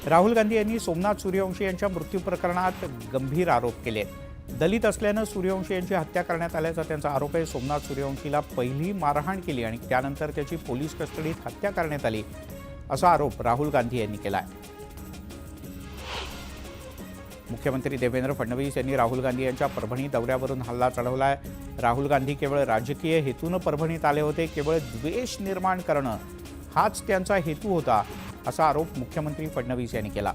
राहुल गांधी यांनी सोमनाथ सूर्यवंशी यांच्या मृत्यू प्रकरणात गंभीर आरोप केले. दलित असल्यानं सूर्यवंशी यांची हत्या करण्यात आल्याचा त्यांचा आरोप आहे. सोमनाथ सूर्यवंशीला पहिली मारहाण केली आणि त्यानंतर त्याची पोलीस कस्टडीत हत्या करण्यात आली असा आरोप राहुल गांधी यांनी केला आहे. मुख्यमंत्री देवेंद्र फडणवीस यांनी राहुल गांधी यांच्या परभणी दौऱ्यावरून हल्ला चढवला आहे. राहुल गांधी केवळ राजकीय हेतून परभणीत आले होते. केवळ द्वेष निर्माण करणं हाच त्यांचा हेतू होता असा आरोप मुख्यमंत्री फडणवीस यांनी केला.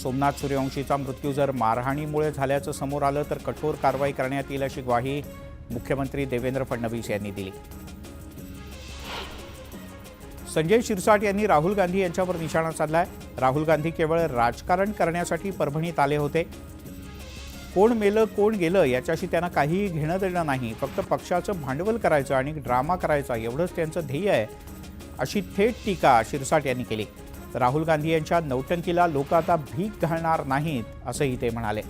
सोमनाथ सूर्यवंशीचा मृत्यू जर मारहाणीमुळे झाल्याचं समोर आलं तर कठोर कारवाई करण्यात येईल अशी ग्वाही मुख्यमंत्री देवेंद्र फडणवीस यांनी दिली. संजय शिरसाट यांनी राहुल गांधी यांच्यावर निशाणा साधलाय. राहुल गांधी केवळ राजकारण करण्यासाठी परभणीत आले होते. कोण मेलं कोण गेलं याच्याशी त्यांना काही घेणं देणं नाही. फक्त पक्षाचं भांडवल करायचं आणि ड्रामा करायचा एवढंच त्यांचं ध्येय आहे अशी थेट टीका शिरसाट यांनी केली. राहुल गांधी यांच्या नौटंकीला लोक आता भीक घालणार नाहीत असंही ते म्हणाले.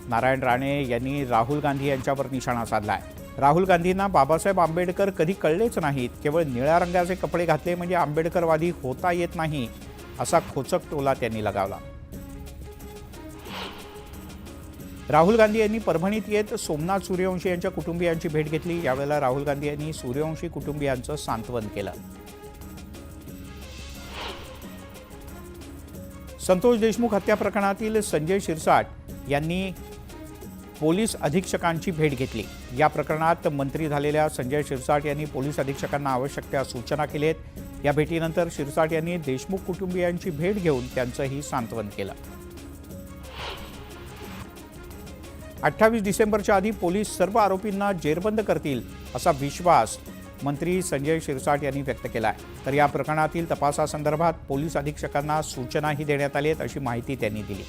नारायण राणे यांनी राहुल गांधी यांच्यावर निशाणा साधलाय. राहुल गांधींना बाबासाहेब आंबेडकर कधी कळलेच नाहीत. केवळ निळ्या रंगाचे कपडे घातले म्हणजे आंबेडकरवादी होता येत नाही असा खोचक टोला त्यांनी लगावला. राहुल गांधी यांनी परभणीत येत सोमनाथ सूर्यवंशी यांच्या कुटुंबियांची भेट घेतली. यावेळेला राहुल गांधी यांनी सूर्यवंशी कुटुंबियांचं सांत्वन केलं. संतोष देशमुख हत्या प्रकरणातील संजय शिरसाट यांनी पोलीस अधीक्षकांची भेट घेतली. या प्रकरणात मंत्री झालेल्या संजय शिरसाट यांनी पोलीस अधीक्षकांना आवश्यक त्या सूचना केल्या. या भेटीनंतर शिरसाट यांनी देशमुख कुटुंबियांची भेट घेऊन त्यांचंही सांत्वन केलं. 28 डिसेंबरच्या आधी पोलीस सर्व आरोपींना जेरबंद करतील असा विश्वास मंत्री संजय शिरसाट यांनी व्यक्त केला आहे. तर या प्रकरणातील तपासासंदर्भात पोलीस अधीक्षकांना सूचनाही देण्यात आल्या अशी माहिती त्यांनी दिली.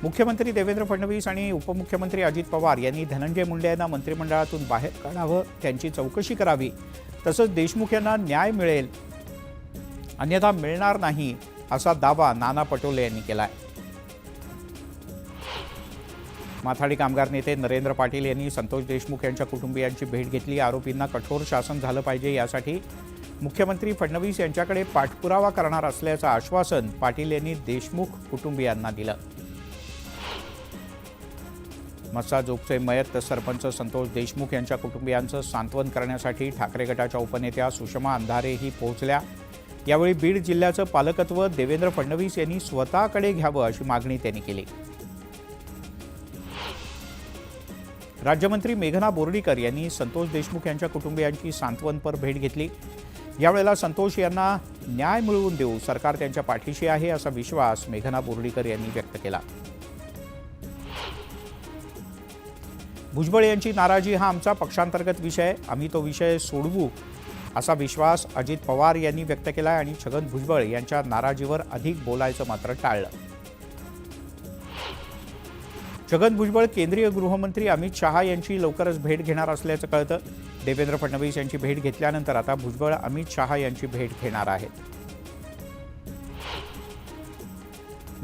मुख्यमंत्री देवेंद्र फडणवीस आणि उपमुख्यमंत्री अजित पवार यांनी धनंजय मुंडे यांना मंत्रिमंडळातून बाहेर काढावं, त्यांची चौकशी करावी, तसंच देशमुख यांना न्याय मिळेल अन्यथा मिळणार नाही असा दावा नाना पटोले यांनी केला आहे. माथाडी कामगार नेते नरेंद्र पाटील यांनी संतोष देशमुख यांच्या कुटुंबियांची भेट घेतली. आरोपींना कठोर शासन झालं पाहिजे यासाठी मुख्यमंत्री फडणवीस यांच्याकडे पाठपुरावा करणार असल्याचं आश्वासन पाटील यांनी देशमुख कुटुंबियांना दिलं. मस्साजोगचे मयत सरपंच संतोष देशमुख यांच्या कुटुंबियांचं सांत्वन करण्यासाठी ठाकरे गटाच्या उपनेत्या सुषमा अंधारेही पोहोचल्या. यावेळी बीड जिल्ह्याचं पालकत्व देवेंद्र फडणवीस यांनी स्वतःकडे घ्यावं अशी मागणी त्यांनी केली. राज्यमंत्री मेघना बोर्डीकर यांनी संतोष देशमुख यांच्या कुटुंबियांची सांत्वनपर भेट घेतली. यावेळेला संतोष यांना न्याय मिळवून देऊ सरकार त्यांच्या पाठीशी आहे असा विश्वास मेघना बोर्डीकर यांनी व्यक्त केला. भुजबळ यांची नाराजी हा आमचा पक्षांतर्गत विषय आहे, आम्ही तो विषय सोडवू असा विश्वास अजित पवार यांनी व्यक्त केला आणि छगन भुजबळ यांच्या नाराजीवर अधिक बोलायचं मात्र टाळलं. छगन भुजबळ केंद्रीय गृहमंत्री अमित शहा यांची लवकरच भेट घेणार असल्याचं कळतं. देवेंद्र फडणवीस यांची भेट घेतल्यानंतर आता भुजबळ अमित शहा यांची भेट घेणार आहेत.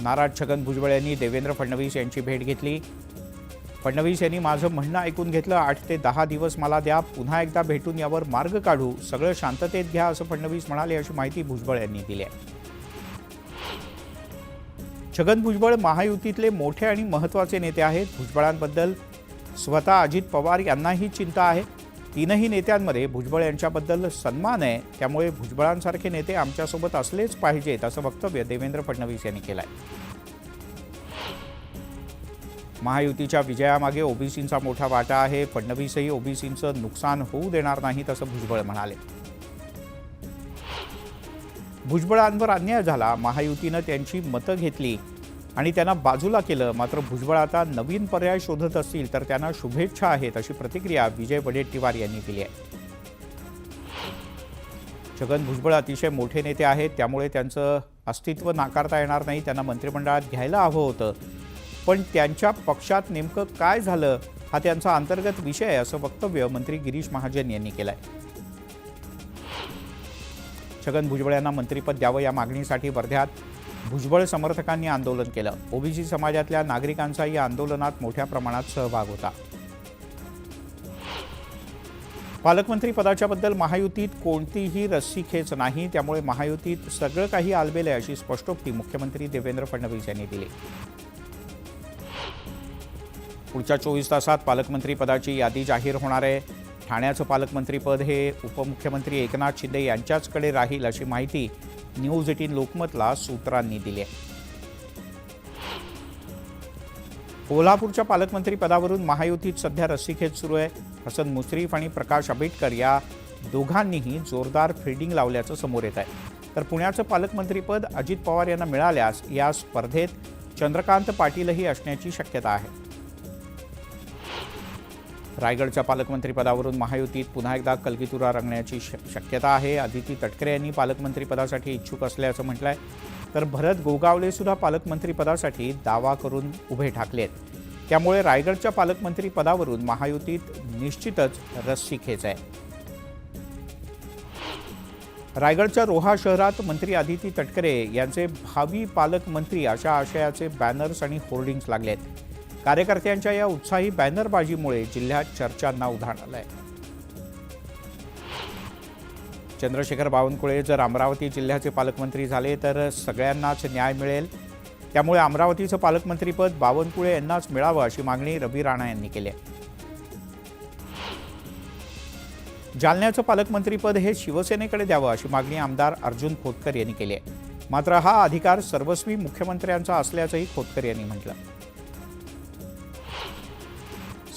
नाराज छगन भुजबळ यांनी देवेंद्र फडणवीस यांची भेट घेतली. फडणवीस यांनी माझं म्हणणं ऐकून घेतलं. 8 ते 10 दिवस मला द्या, पुन्हा एकदा भेटून यावर मार्ग काढू, सगळं शांततेत घ्या असं फडणवीस म्हणाले अशी माहिती भुजबळ यांनी दिली आहे. छगन भुजबळ महायुतीतले मोठे आणि महत्त्वाचे नेते आहेत. भुजबळांबद्दल स्वतः अजित पवार यांनाही चिंता आहे. तीनही नेत्यांमध्ये भुजबळ यांच्याबद्दल सन्मान आहे. त्यामुळे भुजबळांसारखे नेते आमच्यासोबत असलेच पाहिजेत असं वक्तव्य देवेंद्र फडणवीस यांनी केलं आहे. महायुतीच्या विजयामागे ओबीसींचा मोठा वाटा आहे. फडणवीसही ओबीसींचं नुकसान होऊ देणार नाहीत असं भुजबळ म्हणाले. भुजबळांवर अन्याय झाला, महायुतीनं त्यांची मतं घेतली आणि त्यांना बाजूला केलं. मात्र भुजबळ आता नवीन पर्याय शोधत असतील तर त्यांना शुभेच्छा आहेत अशी प्रतिक्रिया विजय वडेट्टीवार यांनी दिली आहे. छगन भुजबळ अतिशय मोठे नेते आहेत, त्यामुळे त्यांचं अस्तित्व नाकारता येणार नाही. त्यांना मंत्रिमंडळात घ्यायला हवं होतं, पण त्यांच्या पक्षात नेमकं काय झालं हा त्यांचा अंतर्गत विषय आहे असं वक्तव्य मंत्री गिरीश महाजन यांनी केलं आहे. छगन भुजबळ यांना मंत्रिपद द्यावं या मागणीसाठी वर्ध्यात भुजबळ समर्थकांनी आंदोलन केलं. ओबीसी समाजातल्या नागरिकांचा या आंदोलनात मोठ्या प्रमाणात सहभाग होता. पालकमंत्री पदाच्या बद्दल महायुतीत कोणतीही रस्सीखेच नाही, त्यामुळे महायुतीत सगळं काही आलबेल आहे अशी स्पष्टोक्ती मुख्यमंत्री देवेंद्र फडणवीस यांनी दिली. पुढच्या 24 तासात पालकमंत्री पदाची यादी जाहीर होणार आहे. ठाण्याचं पालकमंत्रीपद हे उपमुख्यमंत्री एकनाथ शिंदे यांच्याचकडे राहील अशी माहिती न्यूज 18 लोकमतला सूत्रांनी दिली आहे. कोल्हापूरच्या पालकमंत्री पदावरून महायुतीत सध्या रस्सीखेच सुरू आहे. हसन मुश्रीफ आणि प्रकाश आंबेडकर या दोघांनीही जोरदार फिल्डिंग लावल्याचं समोर येत आहे. तर पुण्याचं पालकमंत्रीपद अजित पवार यांना मिळाल्यास या स्पर्धेत चंद्रकांत पाटीलही असण्याची शक्यता आहे. रायगडच्या पालकमंत्रीपदावरून महायुतीत पुन्हा एकदा कलगीतुरा रंगण्याची शक्यता आहे. अदिती तटकरे यांनी पालकमंत्रीपदासाठी इच्छुक असल्याचं म्हटलंय. तर भरत गोगावले सुद्धा पालकमंत्रीपदासाठी दावा करून उभे ठाकलेत. त्यामुळे रायगडच्या पालकमंत्रीपदावरून महायुतीत निश्चितच रस्सीखेच आहे. रायगडच्या रोहा शहरात मंत्री अदिती तटकरे यांचे भावी पालकमंत्री अशा आशयाचे बॅनर्स आणि होर्डिंग्स लागलेत. कार्यकर्त्यांच्या या उत्साही बॅनरबाजीमुळे जिल्ह्यात चर्चांना उधाण आलंय. चंद्रशेखर बावनकुळे जर अमरावती जिल्ह्याचे पालकमंत्री झाले तर सगळ्यांनाच न्याय मिळेल. त्यामुळे अमरावतीचं पालकमंत्रीपद बावनकुळे यांनाच मिळावं अशी मागणी रवी राणा यांनी केली आहे. जालन्याचं पालकमंत्रीपद हे शिवसेनेकडे द्यावं अशी मागणी आमदार अर्जुन खोतकर यांनी केली आहे. मात्र हा अधिकार सर्वस्वी मुख्यमंत्र्यांचा असल्याचंही खोतकर यांनी म्हटलं.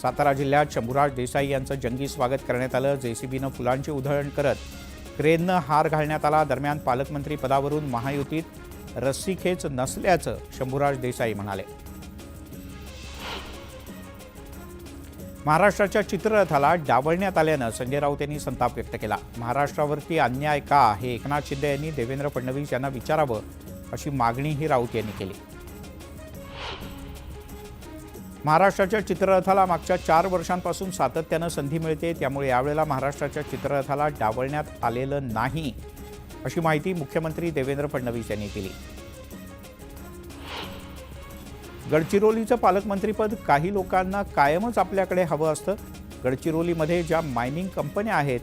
सातारा जिल्ह्यात शंभूराज देसाई यांचं जंगी स्वागत करण्यात आलं. जेसीबीनं फुलांची उधळण करत क्रेननं हार घालण्यात आला. दरम्यान पालकमंत्री पदावरून महायुतीत रस्सीखेच नसल्याचं शंभूराज देसाई म्हणाले. महाराष्ट्राच्या चित्ररथाला डावलण्यात आल्यानं संजय राऊत यांनी संताप व्यक्त केला. महाराष्ट्रावरती अन्याय का हे एकनाथ शिंदे यांनी देवेंद्र फडणवीस यांना विचारावं अशी मागणीही राऊत यांनी केली. महाराष्ट्राच्या चित्ररथाला मागच्या 4 वर्षांपासून सातत्यानं संधी मिळते. त्यामुळे यावेळेला महाराष्ट्राच्या चित्ररथाला डावलण्यात आलेलं नाही अशी माहिती मुख्यमंत्री देवेंद्र फडणवीस यांनी दिली. गडचिरोलीचं पालकमंत्रीपद काही लोकांना कायमच आपल्याकडे हवं असतं. गडचिरोलीमध्ये ज्या मायनिंग कंपन्या आहेत,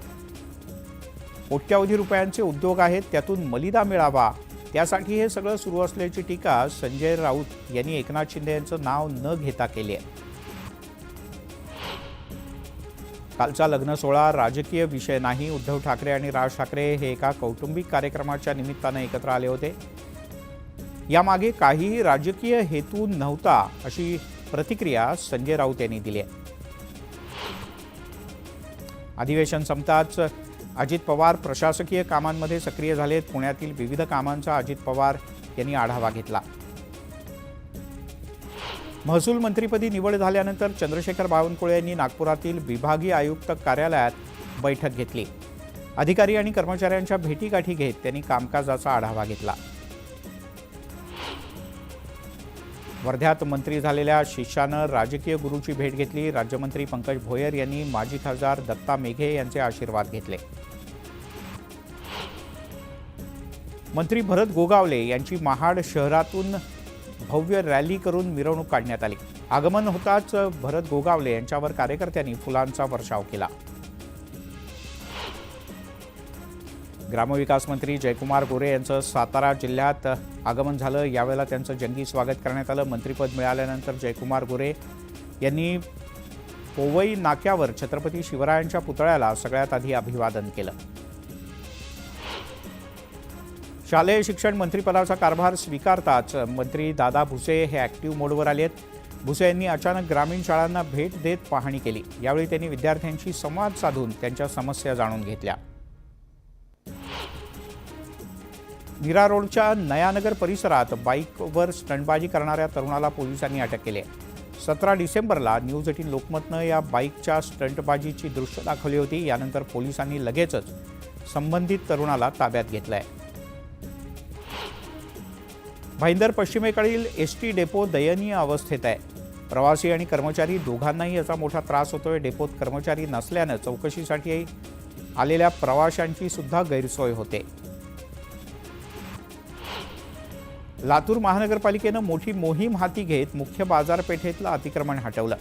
कोट्यावधी रुपयांचे उद्योग आहेत, त्यातून मलिदा मिळावा त्यासाठी हे सगळं सुरू असल्याची टीका संजय राऊत यांनी एकनाथ शिंदे यांचं नाव न घेता केली आहे. कालचा लग्न सोहळा राजकीय विषय नाही. उद्धव ठाकरे आणि राज ठाकरे हे एका कौटुंबिक कार्यक्रमाच्या निमित्तानं एकत्र आले होते. यामागे काहीही राजकीय हेतू नव्हता अशी प्रतिक्रिया संजय राऊत यांनी दिली आहे. अधिवेशन संपताच अजित पवार प्रशासकीय कामांमध्ये सक्रिय झालेत. पुण्यातील विविध कामांचा अजित पवार यांनी आढावा घेतला. महसूल मंत्रीपदी निवड झाल्यानंतर चंद्रशेखर बावनकुळे यांनी नागपुरातील विभागीय आयुक्त कार्यालयात बैठक घेतली. अधिकारी आणि कर्मचाऱ्यांच्या भेटीगाठी घेत त्यांनी कामकाजाचा आढावा घेतला. वर्ध्यात मंत्री झालेल्या शिष्यानं राजकीय गुरूची भेट घेतली. राज्यमंत्री पंकज भोयर यांनी माजी खासदार दत्ता मेघे यांचे आशीर्वाद घेतले. मंत्री भरत गोगावले यांची महाड शहरातून भव्य रॅली करून मिरवणूक काढण्यात आली. आगमन होताच भरत गोगावले यांच्यावर कार्यकर्त्यांनी फुलांचा वर्षाव केला. ग्रामविकास मंत्री जयकुमार गोरे यांचं सातारा जिल्ह्यात आगमन झालं. यावेळेला त्यांचं जंगी स्वागत करण्यात आलं. मंत्रिपद मिळाल्यानंतर जयकुमार गोरे यांनी पोवई नाक्यावर छत्रपती शिवरायांच्या पुतळ्याला सगळ्यात आधी अभिवादन केलं. शालेय शिक्षण मंत्रिपदाचा कारभार स्वीकारताच मंत्री दादा भुसे हे ॲक्टिव्ह मोडवर आलेत. भुसे यांनी अचानक ग्रामीण शाळांना भेट देत पाहणी केली. यावेळी त्यांनी विद्यार्थ्यांशी संवाद साधून त्यांच्या समस्या जाणून घेतल्या. नीरा रोडच्या नयानगर परिसरात बाईकवर स्टंटबाजी करणाऱ्या तरुणाला पोलिसांनी अटक केली आहे. 17 डिसेंबरला न्यूज 18 लोकमतनं या बाईकच्या स्टंटबाजीची दृश्य दाखवली होती. यानंतर पोलिसांनी लगेचच संबंधित तरुणाला ताब्यात घेतलंय. भाईंदर पश्चिमेकडील एसटी डेपो दयनीय अवस्थेत आहे. प्रवासी आणि कर्मचारी दोघांनाही याचा मोठा त्रास होतोय. डेपोत कर्मचारी नसल्यानं चौकशीसाठी आलेल्या प्रवाशांची सुद्धा गैरसोय होते. लातूर महानगरपालिकेनं मोठी मोहीम हाती घेत मुख्य बाजारपेठेतलं अतिक्रमण हटवलं.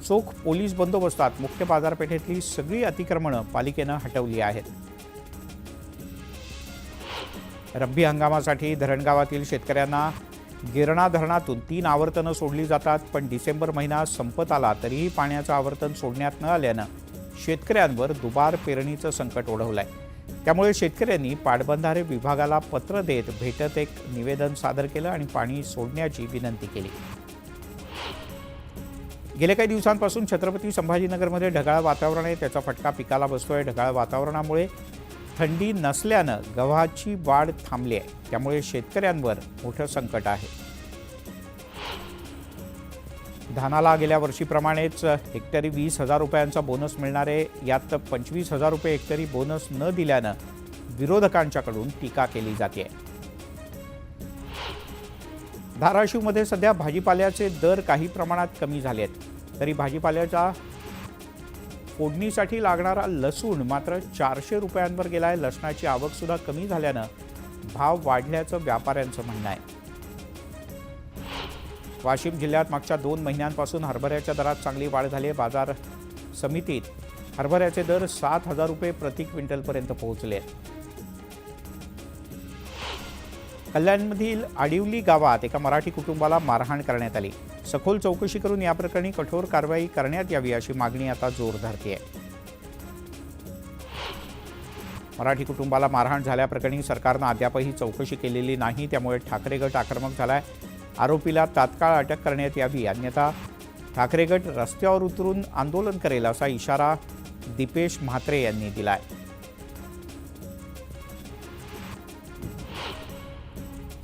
चोख पोलीस बंदोबस्तात मुख्य बाजारपेठेतली सगळी अतिक्रमणं पालिकेनं हटवली आहेत. रब्बी हंगामासाठी धरणगावातील शेतकऱ्यांना गिरणा धरणातून 3 आवर्तनं सोडली जातात, पण डिसेंबर महिना संपत आला तरीही पाण्याचं आवर्तन सोडण्यात न आल्यानं शेतकऱ्यांवर दुबार पेरणीचं संकट ओढवलंय. त्यामुळे शेतकऱ्यांनी पाटबंधारे विभागाला पत्र देत भेटत एक निवेदन सादर केलं आणि पाणी सोडण्याची विनंती केली. गेल्या काही दिवसांपासून छत्रपती संभाजीनगरमध्ये ढगाळ वातावरण आहे. त्याचा फटका पिकाला बसतोय. ढगाळ वातावरणामुळे थंडी नसल्यानं गव्हाची वाढ थांबली आहे. त्यामुळे शेतकऱ्यांवर मोठं संकट आहे. धानाला गेल्या वर्षीप्रमाणेच हेक्टरी 20,000 रुपयांचा बोनस मिळणार आहे. यात 25,000 रुपये हेक्टरी बोनस न दिल्यानं विरोधकांच्याकडून टीका केली जाते. धाराशिवमध्ये सध्या भाजीपाल्याचे दर काही प्रमाणात कमी झाले आहेत. तरी भाजीपाल्याच्या फोडणीसाठी लागणारा लसूण मात्र 400 रुपयांवर गेलाय. लसणाची आवक सुद्धा कमी झाल्यानं भाव वाढल्याचं व्यापाऱ्यांचं म्हणणं आहे. वाशिम जिल्ह्यात मागच्या 2 महिन्यांपासून हरभऱ्याच्या दरात चांगली वाढ झाली आहे. बाजार समितीत हरभऱ्याचे दर 7,000 रुपये प्रति क्विंटलपर्यंत पोहोचले आहेत. कल्याणमधील आडिवली गावात एका मराठी कुटुंबाला मारहाण करण्यात आली. सखोल चौकशी करून या प्रकरणी कठोर कारवाई करण्यात यावी अशी मागणी आता जोर धरते आहे. मराठी कुटुंबाला मारहाण झाल्याप्रकरणी सरकारनं अद्यापही चौकशी केलेली नाही. त्यामुळे ठाकरे गट आक्रमक झालाय. आरोपीला तात्काळ अटक करण्यात यावी, अन्यथा ठाकरे गट रस्त्यावर उतरून आंदोलन करेल असा इशारा दीपेश म्हात्रे यांनी दिलाय.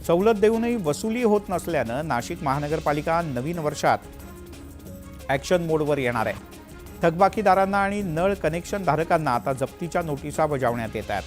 सवलत देऊनही वसुली होत नसल्यानं नाशिक महानगरपालिका नवीन वर्षात ॲक्शन मोडवर येणार आहे. थकबाकीदारांना आणि नळ कनेक्शन धारकांना आता जप्तीच्या नोटिसा बजावण्यात येत आहेत.